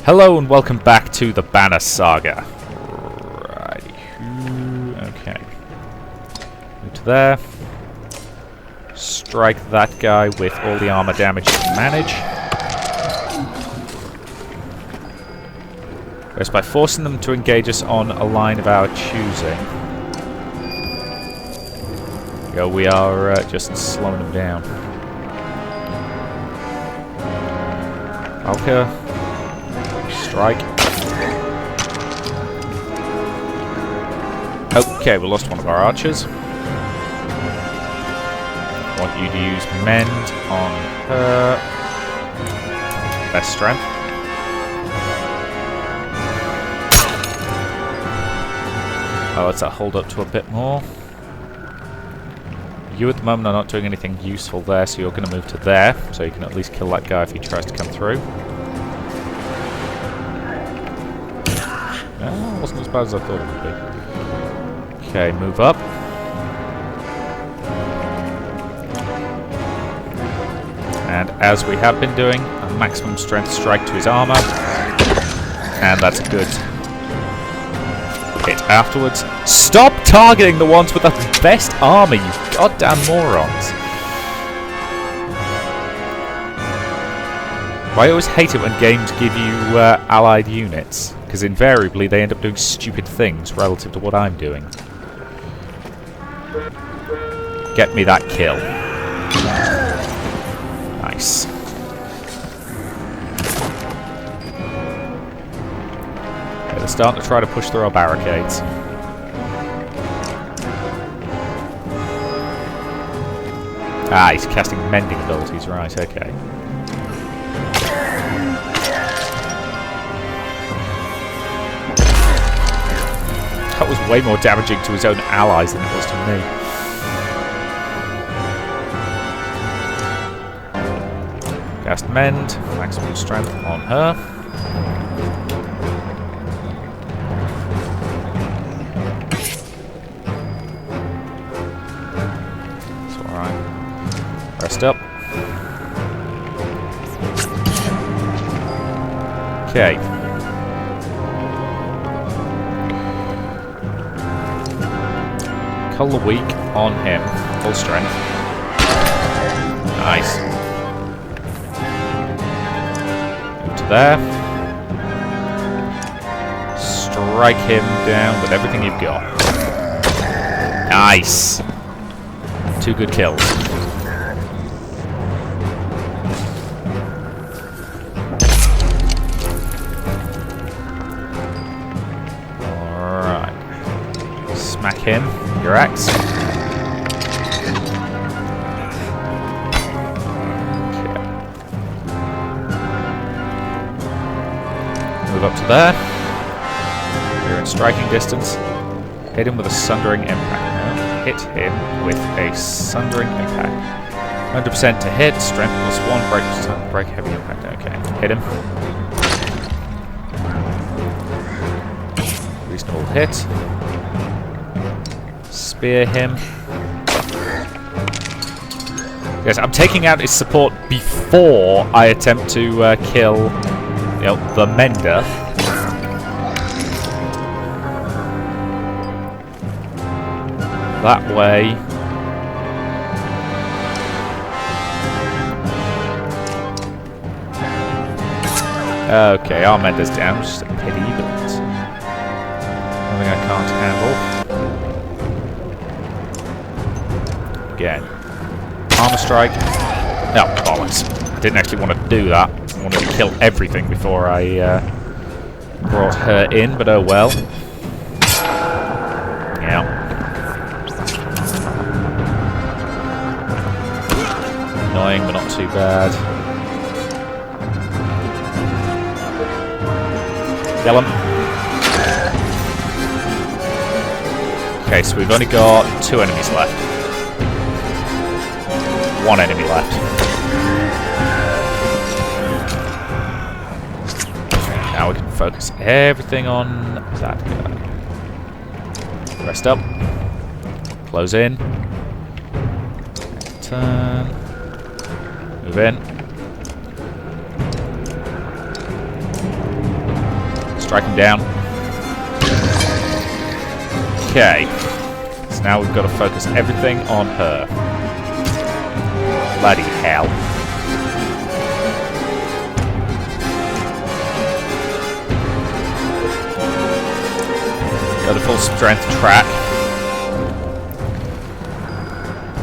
Hello and welcome back to the Banner Saga. Righty. Okay. Move to there. Strike that guy with all the armor damage you can manage. Whereas by forcing them to engage us on a line of our choosing, we are just slowing them down. Valka. Strike. Okay, we lost one of our archers. Want you to use mend on her. Best strength. Oh, let's hold up to a bit more. You at the moment are not doing anything useful there, so you're going to move to there, so you can at least kill that guy if he tries to come through. Oh, wasn't as bad as I thought it would be. Okay, move up. And as we have been doing, a maximum strength strike to his armor. And that's a good hit afterwards. Stop targeting the ones with the best armor, you goddamn morons. I always hate it when games give you allied units, because invariably they end up doing stupid things relative to what I'm doing. Get me that kill. Nice. Okay, they're starting to try to push through our barricades. Ah, he's casting mending abilities, right, okay. That was way more damaging to his own allies than it was to me. Cast mend, maximum strength on her. It's alright. Rest up. Okay. Cull the weak on him. Full strength. Nice. Move to there. Strike him down with everything you've got. Nice. 2 good kills. Alright. Smack him. Your axe. Okay. Move up to there. You're in striking distance. Hit him with a sundering impact. No. Hit him with a sundering impact. 100% to hit. Strength +1. Break heavy impact. Okay. Hit him. Reasonable hit. Spear him. Yes, I'm taking out his support before I attempt to kill, the mender. That way. Okay, our mender's down, which is a pity, but something I can't handle. Again. Armor strike. No, bollocks. I didn't actually want to do that. I wanted to kill everything before I brought her in, but oh well. Yeah. Annoying, but not too bad. Kill him. Okay, so we've only got 2 enemies left. 1 enemy left. Now we can focus everything on that guy. Rest up. Close in. Turn. Move in. Strike him down. Okay. So now we've got to focus everything on her. Bloody hell. Go to full strength track.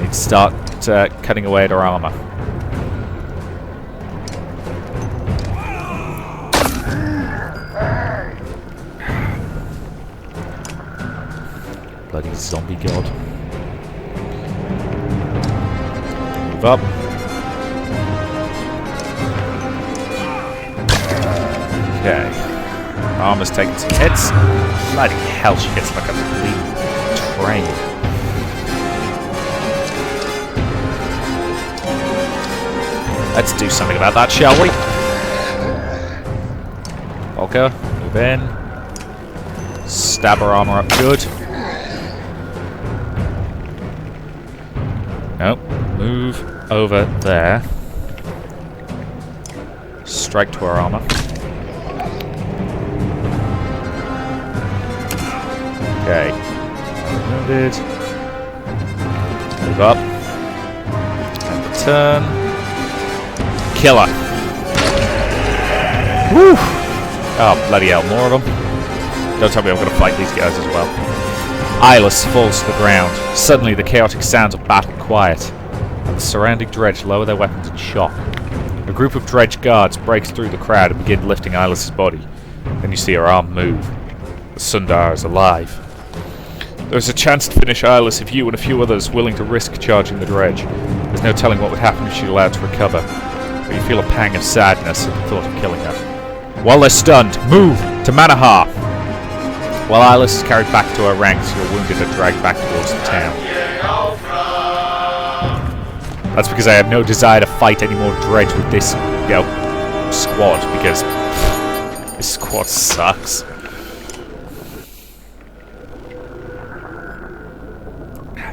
Need to start cutting away at her armor. Bloody zombie god. Move up. Okay. Armor's taking some hits. Bloody hell, she hits like a bleeding train. Let's do something about that, shall we? Volker, move in. Stab her armor up good. Nope. Move over there. Strike to her armor. Okay. Wounded. Move up. And return. Kill her. Woo! Oh, bloody hell, more of them. Don't tell me I'm going to fight these guys as well. Eyeless falls to the ground. Suddenly the chaotic sounds of battle quiet, and the surrounding dredge lower their weapons in shock. A group of dredge guards breaks through the crowd and begin lifting Eyeless's body. Then you see her arm move. The Sundar is alive. There's a chance to finish Eyeless if you and a few others willing to risk charging the dredge. There's no telling what would happen if she's allowed to recover, but you feel a pang of sadness at the thought of killing her. While they're stunned, move to Manaha! While Eyeless is carried back to her ranks, your wounded are dragged back towards the town. That's because I have no desire to fight any more dredge with this, squad, because this squad sucks.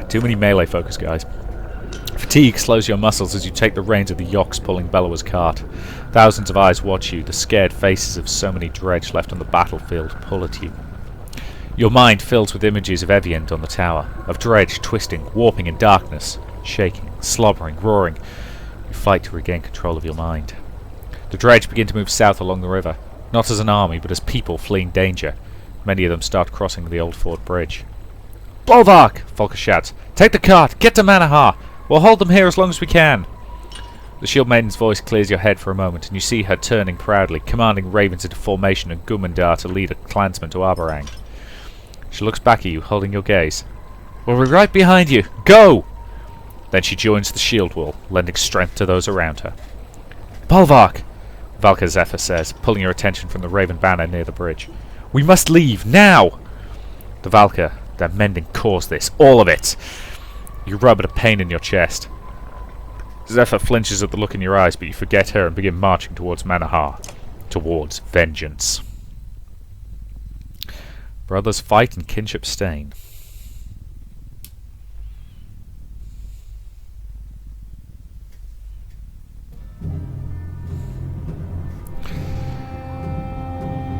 Too many melee focus, guys. Fatigue slows your muscles as you take the reins of the yoks pulling Bellower's cart. Thousands of eyes watch you, the scared faces of so many dredge left on the battlefield pull at you. Your mind fills with images of Evian on the tower, of dredge twisting, warping in darkness, shaking, slobbering, roaring. You fight to regain control of your mind. The dredge begin to move south along the river, not as an army, but as people fleeing danger. Many of them start crossing the old fort bridge. Bolvark! Volker shouts. Take the cart! Get to Manaha! We'll hold them here as long as we can! The Shield Maiden's voice clears your head for a moment, and you see her turning proudly, commanding ravens into formation and Gumandar to lead a clansman to Arbarang. She looks back at you, holding your gaze. We'll be right behind you! Go! Then she joins the shield wall, lending strength to those around her. Bolvark! Valka Zephyr says, pulling your attention from the Raven banner near the bridge. We must leave, now! The Valka, their mending caused this, all of it! You rub at a pain in your chest. Zephyr flinches at the look in your eyes, but you forget her and begin marching towards Manaha. Towards vengeance. Brothers fight and kinship stain.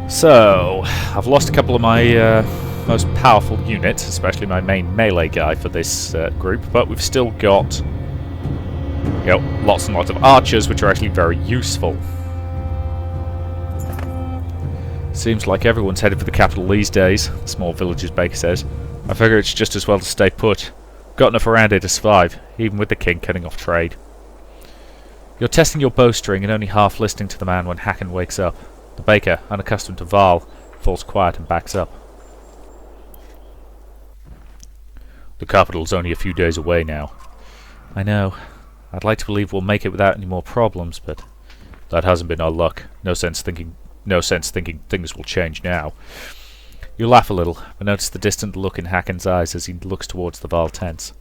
So, I've lost a couple of my most powerful units, especially my main melee guy for this group, but we've still got lots and lots of archers, which are actually very useful. Seems like everyone's headed for the capital these days, the small village's baker says. I figure it's just as well to stay put. Got enough around here to survive, even with the king cutting off trade. You're testing your bowstring and only half listening to the man when Hakon wakes up. The baker, unaccustomed to Val, falls quiet and backs up. The capital's only a few days away now. I know. I'd like to believe we'll make it without any more problems, but that hasn't been our luck. No sense thinking things will change now. You laugh a little, but notice the distant look in Hakon's eyes as he looks towards the Val tents.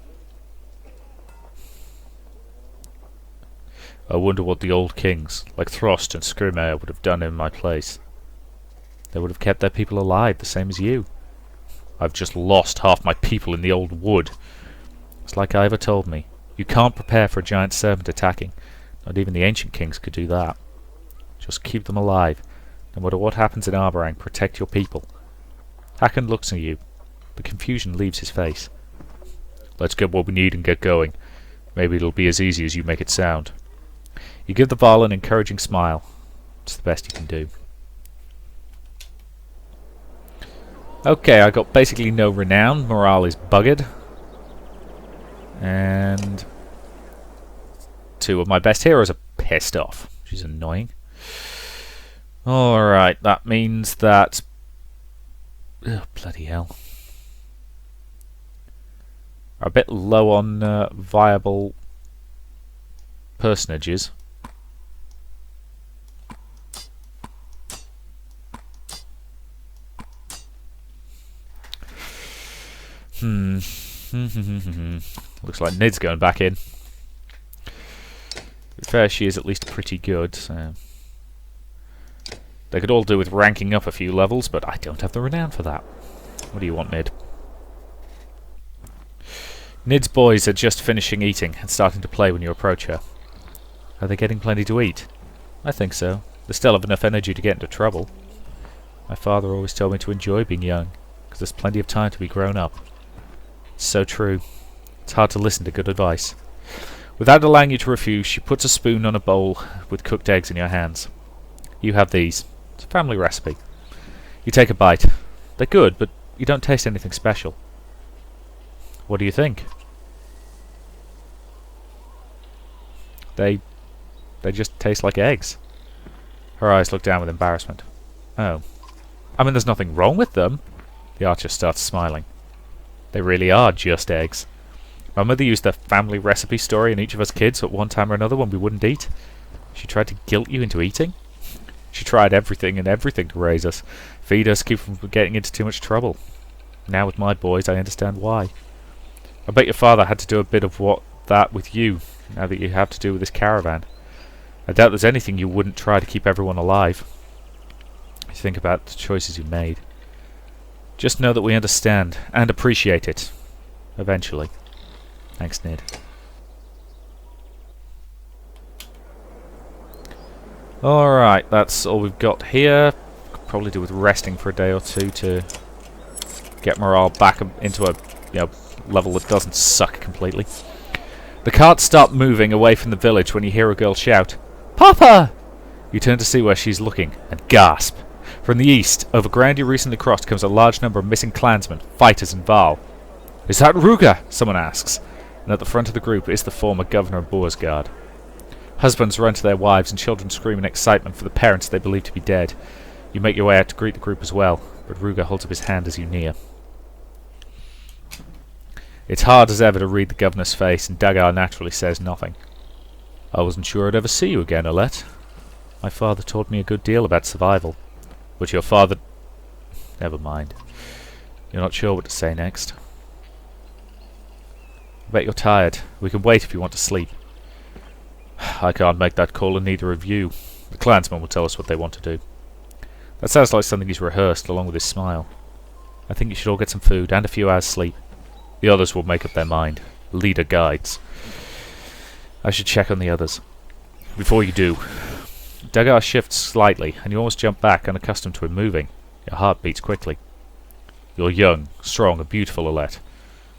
I wonder what the old kings, like Throst and Skirmare, would have done in my place. They would have kept their people alive, the same as you. I've just lost half my people in the old wood. It's like Ivor told me. You can't prepare for a giant serpent attacking. Not even the ancient kings could do that. Just keep them alive. No matter what happens in Arborang, protect your people. Hakon looks at you. The confusion leaves his face. Let's get what we need and get going. Maybe it'll be as easy as you make it sound. You give the Varl an encouraging smile. It's the best you can do. Okay, I got basically no renown. Morale is buggered. And 2 of my best heroes are pissed off, which is annoying. Alright, that means that... oh, bloody hell. Are a bit low on viable personages. Looks like Nid's going back in. To be fair, she is at least pretty good. So. They could all do with ranking up a few levels, but I don't have the renown for that. What do you want, Nid? Nid's boys are just finishing eating and starting to play when you approach her. Are they getting plenty to eat? I think so. They still have enough energy to get into trouble. My father always told me to enjoy being young, because there's plenty of time to be grown up. It's so true. It's hard to listen to good advice. Without allowing you to refuse, she puts a spoon on a bowl with cooked eggs in your hands. You have these. It's a family recipe. You take a bite. They're good, but you don't taste anything special. What do you think? They just taste like eggs. Her eyes look down with embarrassment. Oh. I mean, there's nothing wrong with them. The archer starts smiling. They really are just eggs. My mother used the family recipe story in each of us kids at one time or another when we wouldn't eat. She tried to guilt you into eating. She tried everything to raise us. Feed us, keep from getting into too much trouble. Now with my boys, I understand why. I bet your father had to do a bit of that with you, now that you have to do with this caravan. I doubt there's anything you wouldn't try to keep everyone alive. You think about the choices you made. Just know that we understand and appreciate it. Eventually. Thanks, Nid. Alright, that's all we've got here. Could probably do with resting for a day or two to get morale back into a level that doesn't suck completely. The carts start moving away from the village when you hear a girl shout, "Papa!" You turn to see where she's looking and gasp. From the east, over ground you recently crossed, comes a large number of missing clansmen, fighters and Varl. "Is that Ruga?" someone asks, and at the front of the group is the former governor of Boersgard. Husbands run to their wives and children scream in excitement for the parents they believe to be dead. You make your way out to greet the group as well, but Ruga holds up his hand as you near. It's hard as ever to read the governor's face, and Dagar naturally says nothing. "I wasn't sure I'd ever see you again, Alette. My father taught me a good deal about survival. But your father..." Never mind. You're not sure what to say next. I bet you're tired. We can wait if you want to sleep. I can't make that call, and neither of you. The clansmen will tell us what they want to do. That sounds like something he's rehearsed, along with his smile. I think you should all get some food and a few hours sleep. The others will make up their mind. Leader guides. I should check on the others. Before you do, Dagar shifts slightly, and you almost jump back, unaccustomed to him moving. Your heart beats quickly. You're young, strong, and beautiful, Alette,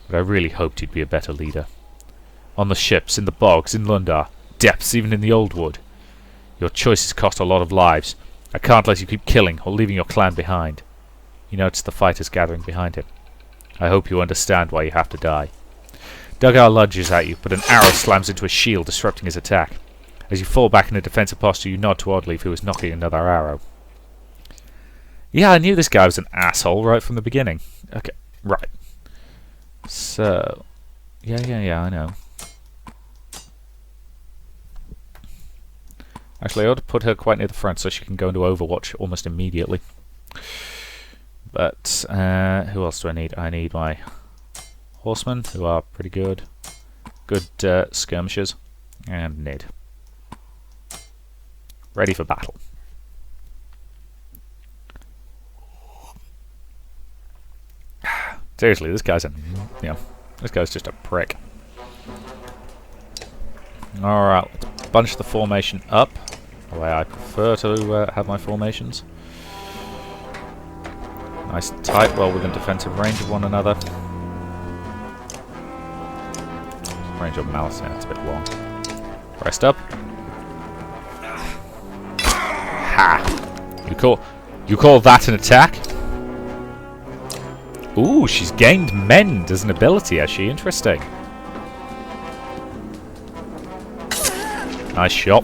but I really hoped you'd be a better leader. On the ships, in the bogs, in Lundar, depths even in the Old Wood. Your choices cost a lot of lives. I can't let you keep killing or leaving your clan behind. You notice the fighters gathering behind him. I hope you understand why you have to die. Dagar lunges at you, but an arrow slams into his shield, disrupting his attack. As you fall back in a defensive posture, you nod to Oddleif, who is knocking another arrow. Yeah, I knew this guy was an asshole right from the beginning. Okay, right. So... Yeah, I know. Actually, I ought to put her quite near the front so she can go into Overwatch almost immediately. But, who else do I need? I need my horsemen, who are pretty good. Good skirmishers. And Nid. Ready for battle. Seriously, this guy's this guy's just a prick. Alright, let's bunch the formation up, the way I prefer to have my formations. Nice and tight, well within defensive range of one another. Range of Malice, yeah, it's a bit long. Rest up. Ha! You call that an attack? Ooh, she's gained Mend as an ability, has she? Interesting. Nice shot.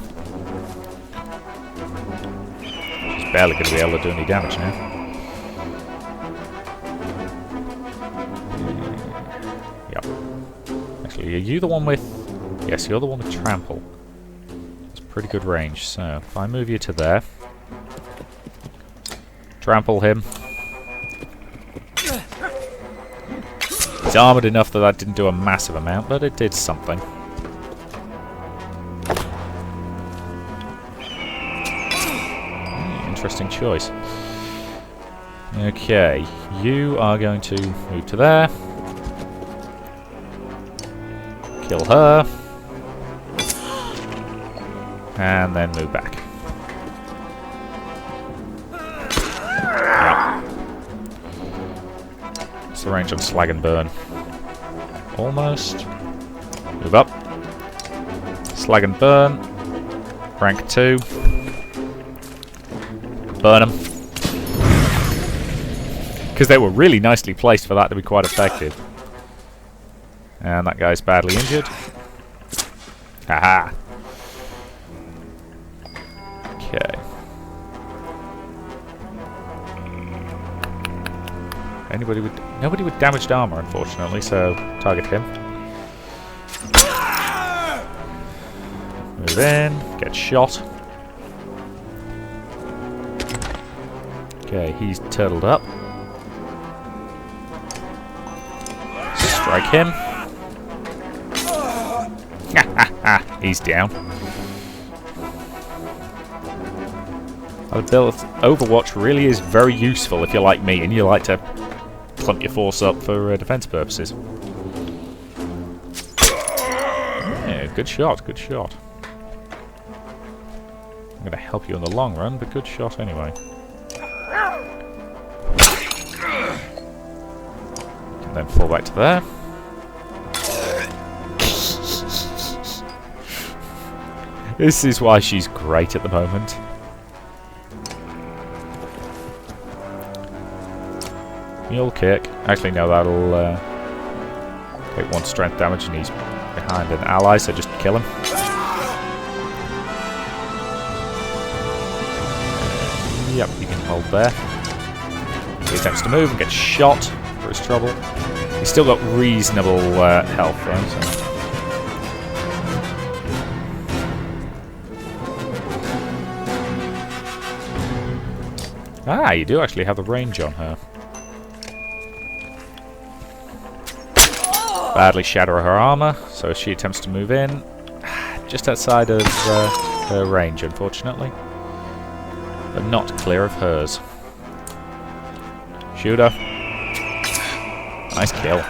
She's barely going to be able to do any damage now. Yep. Actually, are you the one with... Yes, you're the one with Trample. That's pretty good range. So, if I move you to there... Trample him. He's armoured enough that that didn't do a massive amount, but it did something. Interesting choice. Okay, you are going to move to there. Kill her. And then move back. Yep. What's the range on Slag and Burn? Almost. Move up. Slag and Burn. Rank 2. Burn them. Because they were really nicely placed for that to be quite effective. And that guy's badly injured. Haha. Okay. Nobody with damaged armor, unfortunately, so target him. Move in, get shot. Okay, he's turtled up. Strike him. He's down. Overwatch really is very useful if you're like me and you like to clump your force up for defense purposes. Yeah, good shot, good shot. I'm going to help you in the long run, but good shot anyway. And then fall back to there. This is why she's great at the moment. Mule kick. Actually, no, that'll take 1 strength damage, and he's behind an ally, so just kill him. Yep, you can hold there. He attempts to move and gets shot for his trouble. He's still got reasonable health, though. So. Ah, you do actually have the range on her. Badly shatter her armor, so she attempts to move in. Just outside of her range, unfortunately. But not clear of hers. Shoot her. Nice kill.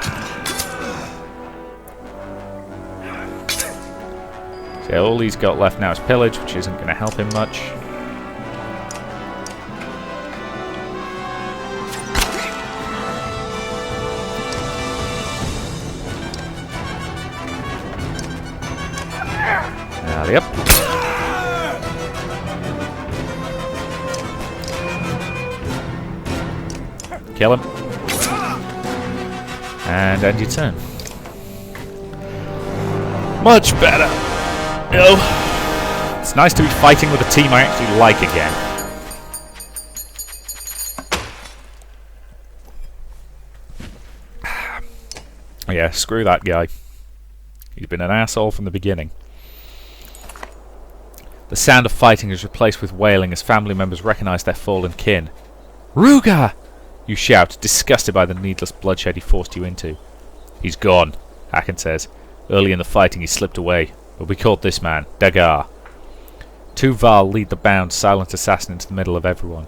So all he's got left now is pillage, which isn't going to help him much. Yep. Kill him. And end your turn. Much better. Oh. It's nice to be fighting with a team I actually like again. Yeah, screw that guy. He's been an asshole from the beginning. The sound of fighting is replaced with wailing as family members recognize their fallen kin. Ruga! You shout, disgusted by the needless bloodshed he forced you into. He's gone, Haken says. Early in the fighting he slipped away, but we caught this man, Dagar. 2 Val lead the bound, silent assassin into the middle of everyone.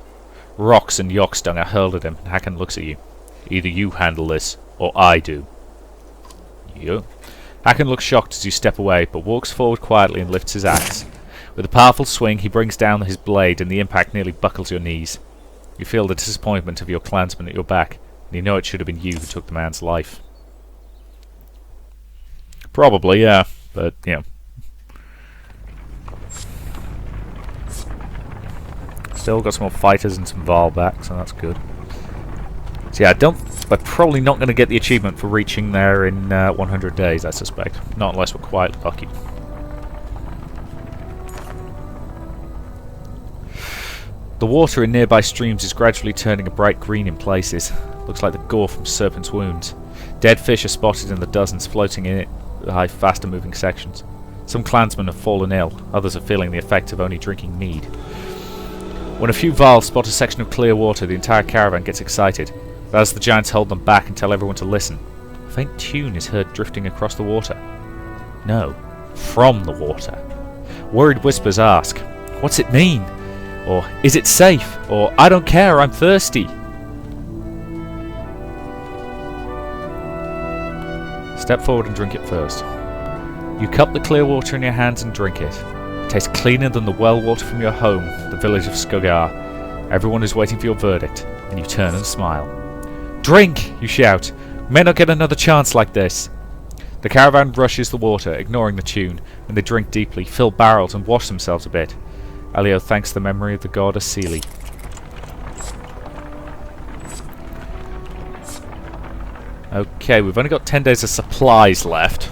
Rocks and Yokstung are hurled at him, and Haken looks at you. Either you handle this, or I do. You. Haken looks shocked as you step away, but walks forward quietly and lifts his axe. With a powerful swing, he brings down his blade, and the impact nearly buckles your knees. You feel the disappointment of your clansmen at your back, and you know it should have been you who took the man's life. Probably, yeah, but, you know. Still got some more fighters and some Val back, so that's good. So yeah, we're probably not going to get the achievement for reaching there in 100 days, I suspect. Not unless we're quite lucky. The water in nearby streams is gradually turning a bright green in places. Looks like the gore from serpent's wounds. Dead fish are spotted in the dozens, floating in it by faster moving sections. Some clansmen have fallen ill, others are feeling the effect of only drinking mead. When a few Vals spot a section of clear water, the entire caravan gets excited. But as the giants hold them back and tell everyone to listen, a faint tune is heard drifting across the water. No, from the water. Worried whispers ask, "What's it mean?" Or, "Is it safe?" Or, "I don't care, I'm thirsty." Step forward and drink it first. You cup the clear water in your hands and drink it. It tastes cleaner than the well water from your home, the village of Skogar. Everyone is waiting for your verdict, and you turn and smile. "Drink!" you shout. "May not get another chance like this." The caravan rushes the water, ignoring the tune, and they drink deeply, fill barrels and wash themselves a bit. Elio thanks the memory of the god Asili. Okay, we've only got 10 days of supplies left,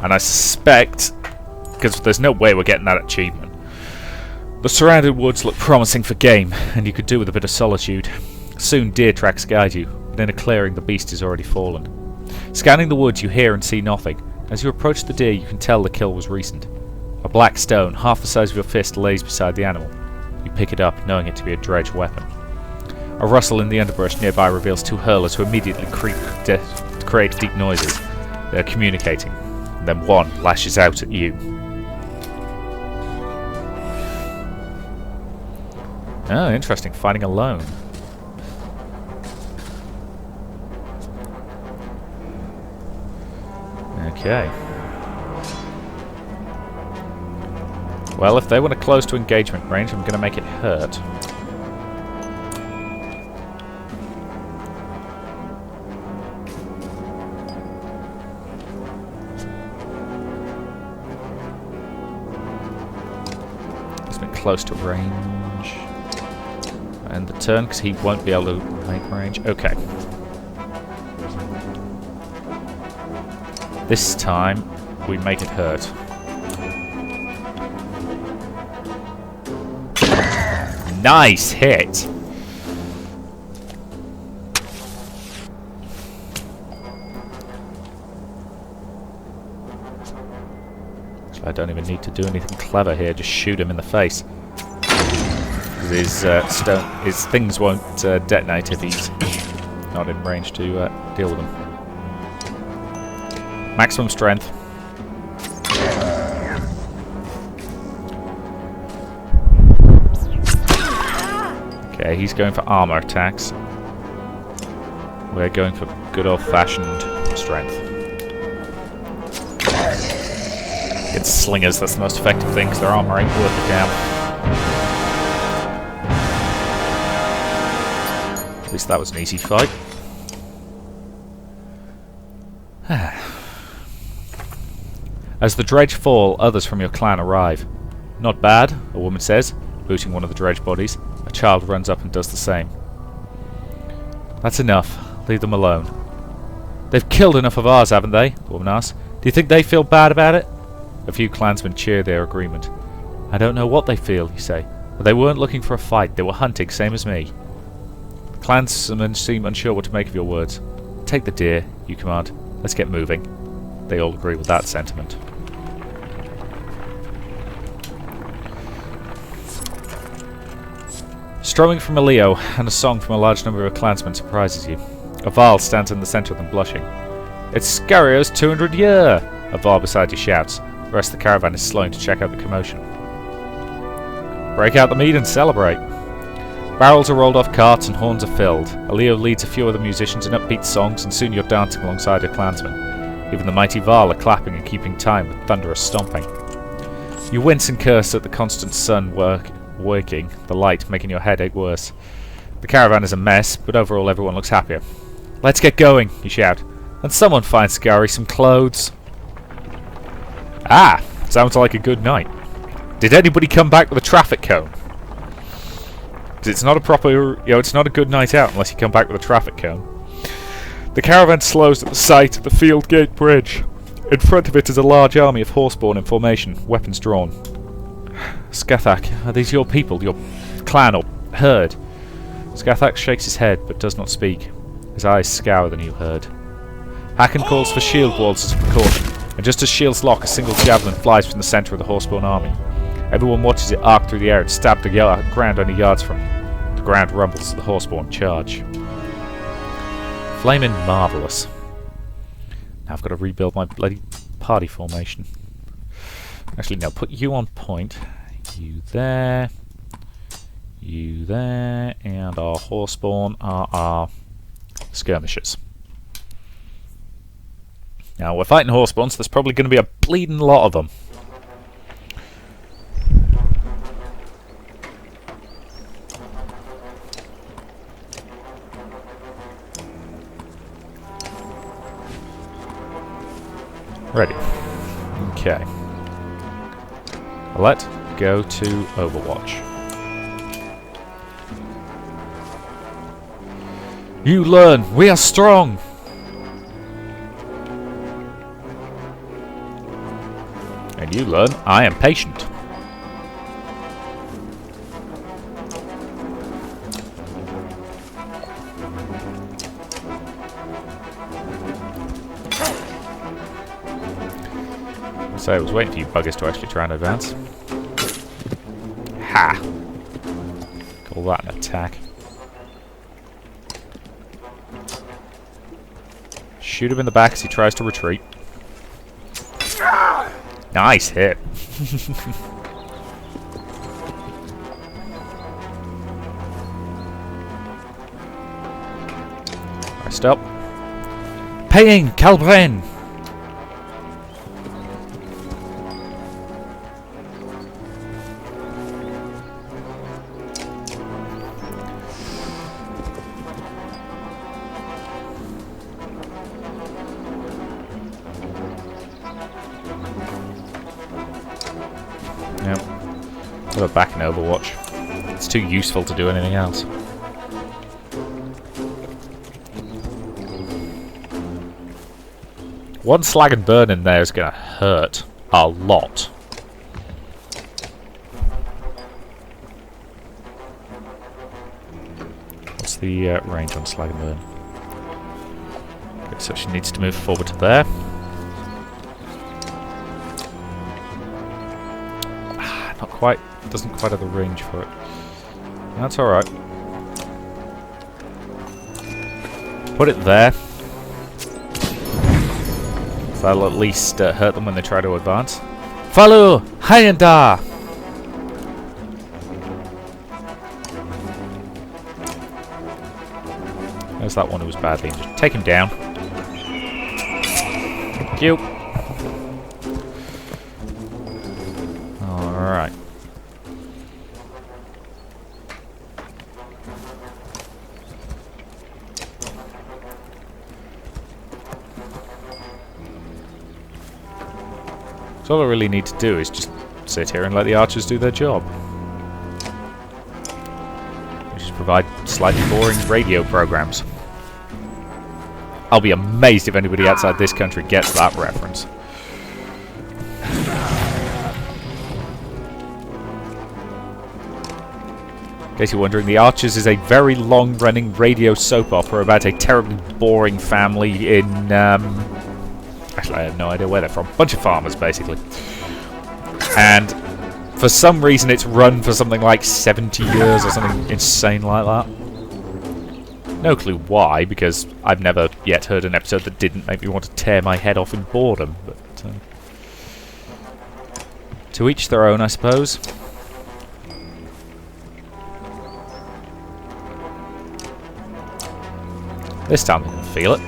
and I suspect, because there's no way we're getting that achievement, the surrounded woods look promising for game, and you could do with a bit of solitude. Soon deer tracks guide you, but in a clearing the beast is already fallen. Scanning the woods you hear and see nothing. As you approach the deer you can tell the kill was recent. A black stone, half the size of your fist, lays beside the animal. You pick it up, knowing it to be a dredge weapon. A rustle in the underbrush nearby reveals two hurlers who immediately create deep noises. They are communicating. And then one lashes out at you. Oh, interesting. Fighting alone. Okay. Well, if they want to close to engagement range, I'm going to make it hurt. He's been close to range. And the turn, because he won't be able to make range. Okay. This time, we make it hurt. Nice hit! So I don't even need to do anything clever here, just shoot him in the face. His things won't detonate if he's not in range to deal with them. Maximum strength. Okay, he's going for armor attacks. We're going for good old-fashioned strength. It's slingers, that's the most effective thing, because their armor ain't worth a damn. At least that was an easy fight. As the dredge fall, others from your clan arrive. "Not bad," a woman says, booting one of the dredge bodies. A child runs up and does the same. "That's enough. Leave them alone." "They've killed enough of ours, haven't they?" the woman asks. "Do you think they feel bad about it?" A few clansmen cheer their agreement. "I don't know what they feel," you say. "But they weren't looking for a fight. They were hunting, same as me." The clansmen seem unsure what to make of your words. "Take the deer," you command. "Let's get moving." They all agree with that sentiment. Strumming from a Leo and a song from a large number of clansmen surprises you. A Varl stands in the centre of them, blushing. "It's Scario's 200 year! A Varl beside you shouts. The rest of the caravan is slowing to check out the commotion. Break out the mead and celebrate. Barrels are rolled off carts and horns are filled. A Leo leads a few other musicians in upbeat songs, and soon you're dancing alongside your clansmen. Even the mighty Varl are clapping and keeping time with thunderous stomping. You wince and curse at the constant sun working, the light making your headache worse. The caravan is a mess, but overall everyone looks happier. Let's get going, you shout. And someone finds Gary some clothes. Ah, sounds like a good night. Did anybody come back with a traffic cone? Because it's not a proper, it's not a good night out unless you come back with a traffic cone. The caravan slows at the sight of the Field Gate Bridge. In front of it is a large army of horseborn in formation, weapons drawn. Skathak, are these your people, your clan or herd? Skathak shakes his head but does not speak. His eyes scour the new herd. Hakon calls for shield walls as a precaution, and just as shields lock, a single javelin flies from the centre of the horseborn army. Everyone watches it arc through the air and stab the ground only yards from it. The ground rumbles as the horseborn charge. Flaming marvellous. Now I've got to rebuild my bloody party formation. Actually, no, put you on point. You there, and our horseborn are our skirmishers. Now, we're fighting horseborn, so there's probably going to be a bleeding lot of them. Ready. Okay. Let's go to Overwatch. You learn! We are strong! And you learn, I am patient. So I was waiting for you buggers to actually try and advance. Ha! Call that an attack. Shoot him in the back as he tries to retreat. Nice hit. Rest up. Paying Calbren! Yep. Back in Overwatch. It's too useful to do anything else. One slag and burn in there is going to hurt a lot. What's the range on slag and burn? Okay, so she needs to move forward to there. Not quite. Doesn't quite have the range for it. That's alright. Put it there. So that'll at least hurt them when they try to advance. Follow! Hyanda! There's that one who was badly injured. Take him down. Thank you. Alright. So all I really need to do is just sit here and let the archers do their job. Which is provide slightly boring radio programs. I'll be amazed if anybody outside this country gets that reference. In case you're wondering, The Archers is a very long-running radio soap opera about a terribly boring family in, actually, I have no idea where they're from. A bunch of farmers, basically. And for some reason, it's run for something like 70 years or something insane like that. No clue why, because I've never yet heard an episode that didn't make me want to tear my head off in boredom. But to each their own, I suppose. This time I can feel it.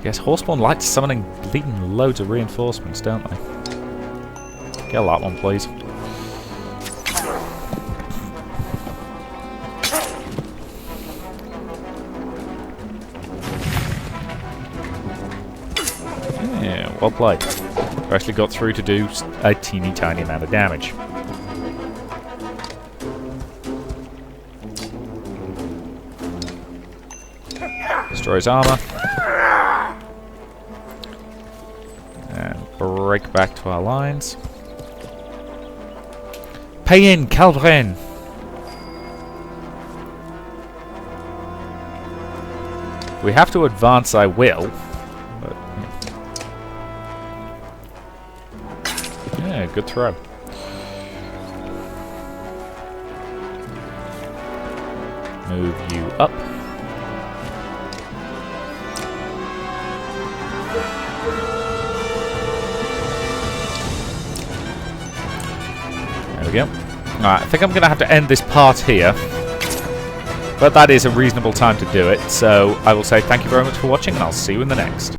Yes, Horseborn like summoning bleeding loads of reinforcements, don't they? Kill that one, please. Yeah, well played. We actually got through to do a teeny tiny amount of damage. Destroys armor. And break back to our lines. Pay in, Calvren! We have to advance, I will. But, yeah, good throw. Move you up. There we go. Alright, I think I'm going to have to end this part here. But that is a reasonable time to do it, so I will say thank you very much for watching, and I'll see you in the next.